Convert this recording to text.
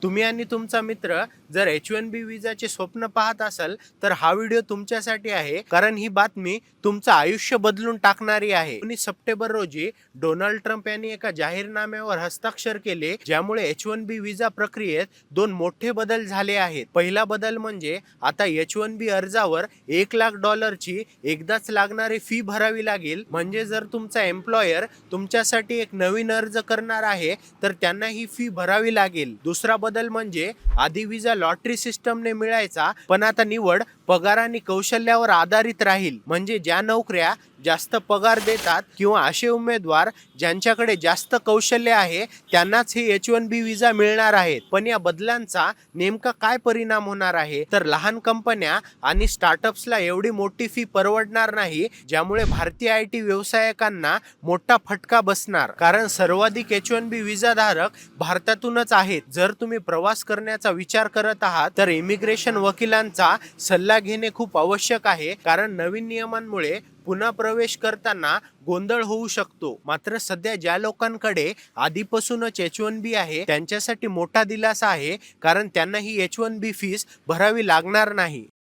तुम्ही आणि तुमचा मित्र जर H1B विजाचे स्वप्न पाहत असाल तर हा व्हिडिओ तुमच्यासाठी आहे, कारण ही बातमी तुमचं आयुष्य बदलून टाकणारी आहे. 19 सप्टेंबर रोजी डोनाल्ड ट्रम्प यांनी एका जाहीरनाम्यावर हस्ताक्षर केले, ज्यामुळे H1B विजा प्रक्रियेत दोन मोठे बदल झाले आहेत. पहिला बदल म्हणजे आता H1B अर्जावर $1,00,000ची एकदाच लागणारी फी भरावी लागेल. म्हणजे जर तुमचा एम्प्लॉयर तुमच्यासाठी एक नवीन अर्ज करणार आहे तर त्यांना ही फी भरावी लागेल. दुसरा बदल म्हणजे आधी विजा लॉटरी सिस्टमने मिळायचा, पण आता निवड पगार आणि कौशल्यावर आधारित राहील. म्हणजे ज्या नोकऱ्या जास्त पगार देतात किंवा असे उमेदवार ज्यांच्याकडे जास्त कौशल्य आहे त्यांनाच ही H1B विजा मिळणार आहेत. पण या बदलांचा नेमका काय परिणाम होणार आहे, तर लहान कंपन्या आणि स्टार्टअप्सला एवढी मोठी फी परवडणार नाही, ज्यामुळे भारतीय IT व्यवसायिकांना मोठा फटका बसणार. कारण सर्वाधिक H1B विजाधारक भारतातूनच आहेत. जर तुम्ही प्रवास करण्याचा विचार करत आहात तर इमिग्रेशन वकिलांचा सल्ला घेणे खूप आवश्यक आहे, कारण नवीन नियमांमुळे पुन्हा प्रवेश करताना गोंधळ होऊ शकतो. मात्र सध्या ज्या लोकांकडे आधीपासूनच H1B आहे त्यांच्यासाठी मोठा दिलासा आहे, कारण त्यांना ही H1B फीस भरावी लागणार नाही.